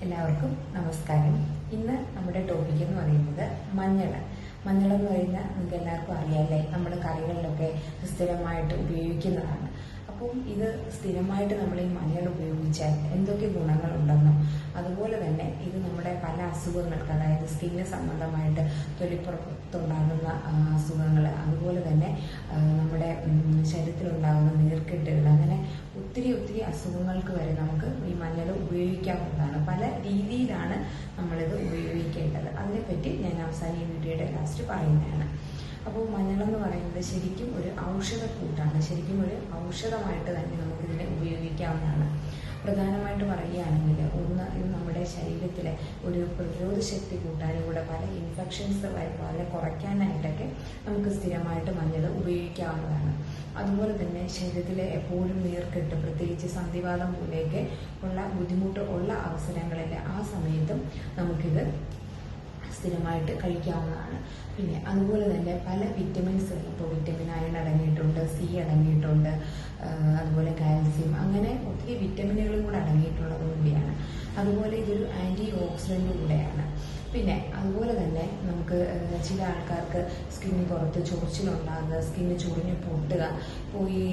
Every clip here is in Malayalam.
എല്ലാവർക്കും നമസ്കാരം. ഇന്ന് നമ്മുടെ ടോപ്പിക് എന്ന് പറയുന്നത് മഞ്ഞൾ. മഞ്ഞൾ എന്ന് പറയുന്ന നിങ്ങൾക്ക് എല്ലാവർക്കും അറിയാമല്ലേ, നമ്മുടെ കറികളിലൊക്കെ സ്ഥിരമായിട്ട് ഉപയോഗിക്കുന്നതാണ്. അപ്പം ഇത് സ്ഥിരമായിട്ട് നമ്മൾ ഈ മഞ്ഞൾ ഉപയോഗിച്ചാൽ എന്തൊക്കെ ഗുണങ്ങളുണ്ടെന്നും അതുപോലെ തന്നെ ഇത് നമ്മുടെ പല അസുഖങ്ങൾക്ക്, അതായത് സ്കിന്നിന് സംബന്ധമായിട്ട് തൊലിപ്പുറത്തുണ്ടാകുന്ന അസുഖങ്ങൾ, അതുപോലെ തന്നെ നമ്മുടെ ശരീരത്തിലുണ്ടാകുന്ന നീർക്കെട്ടുകൾ, അങ്ങനെ ഒത്തിരി അസുഖങ്ങൾക്ക് വരെ നമുക്ക് ഈ മഞ്ഞൾ ഉപയോഗിക്കാവുന്നതാണ്. പല രീതിയിലാണ് നമ്മളിത് ഉപയോഗിക്കേണ്ടത്. അതിനെപ്പറ്റി ഞാൻ അവസാനം ഈ വീഡിയോയുടെ ലാസ്റ്റ് പറയുന്നതാണ്. അപ്പോൾ മഞ്ഞളെന്ന് പറയുന്നത് ശരിക്കും ഒരു ഔഷധക്കൂട്ടാണ്. ശരിക്കും ഒരു ഔഷധമായിട്ട് തന്നെ നമുക്കിതിനെ ഉപയോഗിക്കാവുന്നതാണ്. പ്രധാനമായിട്ട് പറയുകയാണെങ്കിൽ ഇത് നമ്മുടെ ശരീരത്തിലെ ഒരു പ്രതിരോധ ശക്തി കൂട്ടാനും കൂടെ പല ഇൻഫെക്ഷൻസ് വളരെ കുറയ്ക്കാനായിട്ടൊക്കെ നമുക്ക് സ്ഥിരമായിട്ട് മഞ്ഞൾ ഉപയോഗിക്കാവുന്നതാണ്. അതുപോലെ തന്നെ ശരീരത്തിലെ എപ്പോഴും നീർക്കെട്ട്, പ്രത്യേകിച്ച് സന്ധിവാതം പോലെയൊക്കെ ഉള്ള ബുദ്ധിമുട്ട് ഉള്ള അവസരങ്ങളിൽ ആ സമയത്തും നമുക്കിത് സ്ഥിരമായിട്ട് കഴിക്കാവുന്നതാണ്. പിന്നെ അതുപോലെ തന്നെ പല വിറ്റമിൻസ്, ഇപ്പോൾ വിറ്റമിൻ അയൺ അടങ്ങിയിട്ടുണ്ട്, സി അടങ്ങിയിട്ടുണ്ട്, അതുപോലെ കാൽസ്യം, അങ്ങനെ ഒത്തിരി വിറ്റമിനുകളും കൂടെ അടങ്ങിയിട്ടുള്ളത് കൂടിയാണ്. അതുപോലെ ഇതൊരു ആൻറ്റി ഓക്സിഡൻറ്റും കൂടെയാണ്. പിന്നെ അതുപോലെ തന്നെ നമുക്ക് ചില ആൾക്കാർക്ക് സ്കിന്നിന് പുറത്ത് ചൊറിച്ചിലുണ്ടാകുക, സ്കിന്ന് ചൊറിഞ്ഞ് പൊട്ടുക, പോയി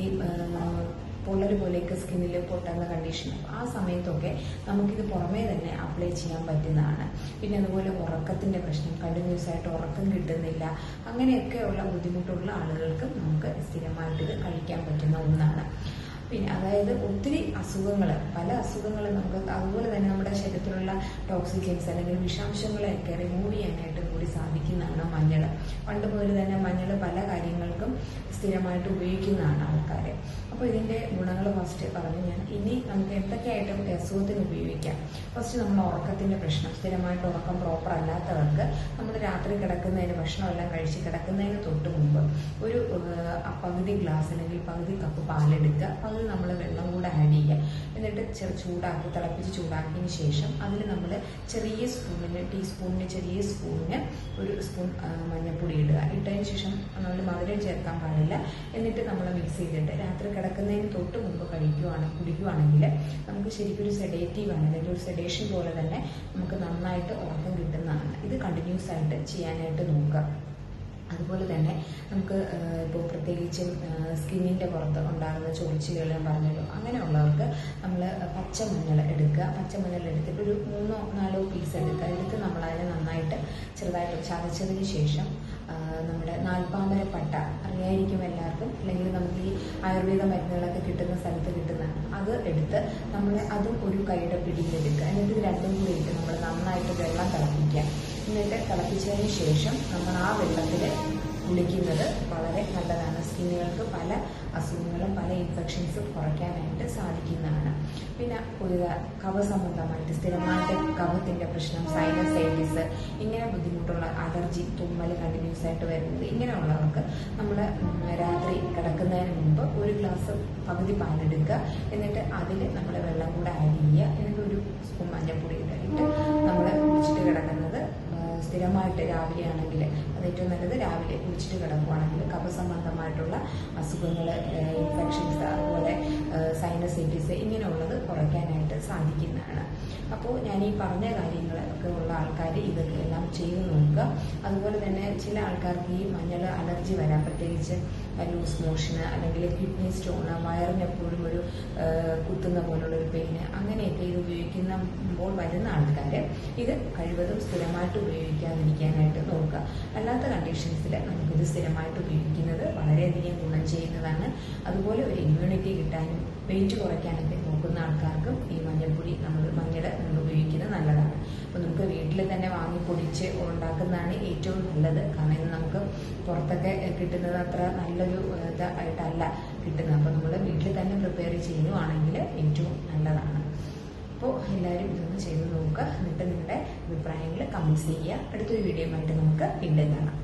പൊള്ളൽ പോലെയൊക്കെ സ്കിന്നിൽ പൊട്ടുന്ന കണ്ടീഷൻ, ആ സമയത്തൊക്കെ നമുക്കിത് പുറമേ തന്നെ അപ്ലൈ ചെയ്യാൻ പറ്റുന്നതാണ്. പിന്നെ അതുപോലെ ഉറക്കത്തിൻ്റെ പ്രശ്നം, കണ്ടിന്യൂസ് ആയിട്ട് ഉറക്കം കിട്ടുന്നില്ല, അങ്ങനെയൊക്കെയുള്ള ബുദ്ധിമുട്ടുള്ള ആളുകൾക്കും നമുക്ക് സ്ഥിരമായിട്ട് ഇത് കഴിക്കാൻ പറ്റുന്ന ഒന്നാണ്. പിന്നെ അതായത് ഒത്തിരി അസുഖങ്ങൾ, പല അസുഖങ്ങളും നമുക്ക്, അതുപോലെ തന്നെ നമ്മുടെ ശരീരത്തിലുള്ള ടോക്സിജൻസ് അല്ലെങ്കിൽ വിഷാംശങ്ങളെയൊക്കെ റിമൂവ് ചെയ്യാനായിട്ട് കൂടി സാധിക്കുന്നതാണ് മഞ്ഞൾ. പണ്ട് മുതൽ തന്നെ മഞ്ഞൾ പല കാര്യങ്ങൾക്കും സ്ഥിരമായിട്ട് ഉപയോഗിക്കുന്നതാണ് ആൾക്കാർ. അപ്പോൾ ഇതിൻ്റെ ഗുണങ്ങൾ ഫസ്റ്റ് പറഞ്ഞു ഞാൻ. ഇനി നമുക്ക് എന്തൊക്കെയായിട്ടും അസുഖത്തിന് ഉപയോഗിക്കാം. ഫസ്റ്റ് നമ്മൾ ഉറക്കത്തിൻ്റെ പ്രശ്നം, സ്ഥിരമായിട്ട് ഉറക്കം പ്രോപ്പർ അല്ലാത്തവർക്ക് നമ്മൾ രാത്രി കിടക്കുന്നതിന്, ഭക്ഷണമെല്ലാം കഴിച്ച് കിടക്കുന്നതിന് തൊട്ട് മുമ്പ് ഒരു പകുതി ഗ്ലാസ് അല്ലെങ്കിൽ പകുതി കപ്പ് പാലെടുക്കുക, പകുതി നമ്മൾ വെള്ളം കൂടെ ആഡ് ചെയ്യുക. എന്നിട്ട് ചൂടാക്കി, തിളപ്പിച്ച് ചൂടാക്കിയതിന് ശേഷം അതിൽ നമ്മൾ ചെറിയ സ്പൂണിന്, ടീസ്പൂണിന് ചെറിയ സ്പൂണിന് ഒരു സ്പൂൺ മഞ്ഞൾപ്പൊടി ഇടുക. ഇട്ടതിന് ശേഷം നമ്മൾ മധുരം ചേർക്കാൻ പാടില്ല. എന്നിട്ട് നമ്മൾ മിക്സ് ചെയ്തിട്ട് രാത്രി കിടക്കുന്നതിന് തൊട്ട് മുമ്പ് കുടിക്കുകയാണെങ്കിൽ നമുക്ക് ശരിക്കും ഒരു സെഡേറ്റീവാണ്, അല്ലെങ്കിൽ ഒരു സെഡേഷൻ പോലെ തന്നെ നമുക്ക് നന്നായിട്ട് ഉറക്കം കിട്ടുന്നതാണ്. ഇത് കണ്ടിന്യൂസ് ആയിട്ട് ചെയ്യാനായിട്ട് നോക്കുക. അതുപോലെ തന്നെ നമുക്ക് ഇപ്പോൾ പ്രത്യേകിച്ചും സ്കിന്നിൻ്റെ പുറത്ത് ഉണ്ടാകുന്ന ചൊറിച്ചിലുകൾ പറഞ്ഞല്ലോ, അങ്ങനെയുള്ളവർക്ക് നമ്മൾ പച്ചമഞ്ഞൾ എടുക്കുക. പച്ചമഞ്ഞൾ എടുത്തിട്ട് ഒരു 3-4 പീസ് എടുക്കുക. എടുത്ത് നമ്മളതിനെ നന്നായിട്ട് ചെറുതായിട്ട് ചതച്ചതിന് ശേഷം നമ്മുടെ നാൽപ്പാമരപ്പട്ട അറിയായിരിക്കും എല്ലാവർക്കും, അല്ലെങ്കിൽ നമുക്ക് ഈ ആയുർവേദ മരുന്നുകളൊക്കെ കിട്ടുന്ന സ്ഥലത്ത് കിട്ടുന്നതാണ്, അത് എടുത്ത് നമ്മൾ അതും ഒരു കൈയുടെ പിടിയിലെടുക്കുക. എന്നിട്ട് ഇത് രണ്ടും കൂടി ഇട്ട് നമ്മൾ നന്നായിട്ട് വെള്ളം തിളപ്പിക്കുക. എന്നിട്ട് തിളപ്പിച്ചതിന് ശേഷം നമ്മൾ ആ വെള്ളത്തിൽ കുളിക്കുന്നത് വളരെ നല്ലതാണ്. സ്കിന്നുകൾക്ക് പല അസുഖങ്ങളും പല ഇൻഫെക്ഷൻസും കുറയ്ക്കാനായിട്ട് സാധിക്കുന്നതാണ്. പിന്നെ ഒരു കഫസംബന്ധമായിട്ട് സ്ഥിരമായിട്ട് കഫത്തിൻ്റെ പ്രശ്നം, സൈനസൈറ്റിസ്, ഇങ്ങനെ ബുദ്ധിമുട്ടുള്ള അലർജി, തുമ്മൽ കണ്ടിന്യൂസ് ആയിട്ട് വരുന്നത്, ഇങ്ങനെയുള്ളവർക്ക് നമ്മൾ രാത്രി കിടക്കുന്നതിന് മുമ്പ് ഒരു ഗ്ലാസ് പകുതി പാലെടുക്കുക. എന്നിട്ട് അതിൽ നമ്മൾ വെള്ളം കൂടെ ആഡ് ചെയ്യുക. എന്നിട്ട് ഒരു സ്പൂൺ മഞ്ഞൾപ്പൊടി ഇട്ട് നമ്മൾ കുടിച്ചിട്ട് കിടക്കുന്നത് സ്ഥിരമായിട്ട് രാവിലെ ആണെങ്കിൽ അത് ഏറ്റവും നല്ലത്. രാവിലെ കുളിച്ചിട്ട് കിടക്കുകയാണെങ്കിൽ കഫസംബന്ധമായിട്ടുള്ള അസുഖങ്ങൾ, ഇൻഫെക്ഷൻസ്, അതുപോലെ സൈനസൈറ്റിസ്, ഇങ്ങനെയുള്ളത് കുറയ്ക്കാനായിട്ട് സാധിക്കുന്നതാണ്. അപ്പോൾ ഞാൻ ഈ പറഞ്ഞ കാര്യങ്ങളൊക്കെ ഉള്ള ആൾക്കാർ ഇതൊക്കെ എല്ലാം ചെയ്ത് നോക്കുക. അതുപോലെ തന്നെ ചില ആൾക്കാർക്ക് ഈ മഞ്ഞൾ അലർജി വരാം, പ്രത്യേകിച്ച് ലൂസ് മോഷന്, അല്ലെങ്കിൽ കിഡ്നി സ്റ്റോണ്, വയറിനെപ്പോഴും ഒരു കുത്തുന്ന പോലുള്ളൊരു പെയിന്, അങ്ങനെയൊക്കെ ഇത് ഉപയോഗിക്കുമ്പോൾ വരുന്ന ആൾക്കാർ ഇത് കഴിവതും സ്ഥിരമായിട്ട് ഉപയോഗിക്കാതിരിക്കാനായിട്ട് നോക്കുക. അല്ലാത്ത കണ്ടീഷൻസിൽ നമുക്കിത് സ്ഥിരമായിട്ട് ഉപയോഗിക്കുന്നത് വളരെയധികം ഗുണം ചെയ്യുന്നതാണ്. അതുപോലെ ഒരു ഇമ്മ്യൂണിറ്റി കിട്ടാനും വെയിറ്റ് കുറയ്ക്കാനൊക്കെ നോക്കുന്ന ആൾക്കാർക്കും ഈ മഞ്ഞൾ നമ്മൾ ഉപയോഗിക്കുന്നത് നല്ലതാണ്. അപ്പോൾ നമുക്ക് വീട്ടിൽ തന്നെ വാങ്ങി പൊടിച്ച് ഉണ്ടാക്കുന്നതാണ് ഏറ്റവും നല്ലത്. കാരണം ഇത് നമുക്ക് പുറത്തൊക്കെ കിട്ടുന്നത് അത്ര നല്ലൊരു ഇതായിട്ടല്ല കിട്ടുന്നത്. അപ്പോൾ നമ്മൾ വീട്ടിൽ തന്നെ പ്രിപ്പയർ ചെയ്യുകയാണെങ്കിൽ ഏറ്റവും നല്ലതാണ്. അപ്പോൾ എല്ലാവരും ഇതൊന്ന് ചെയ്ത് നോക്കുക. എന്നിട്ട് നിങ്ങളുടെ അഭിപ്രായങ്ങൾ കമൻറ്റ്സ് ചെയ്യുക. അടുത്തൊരു വീഡിയോ ആയിട്ട് നമുക്ക് വീണ്ടും കാണാം.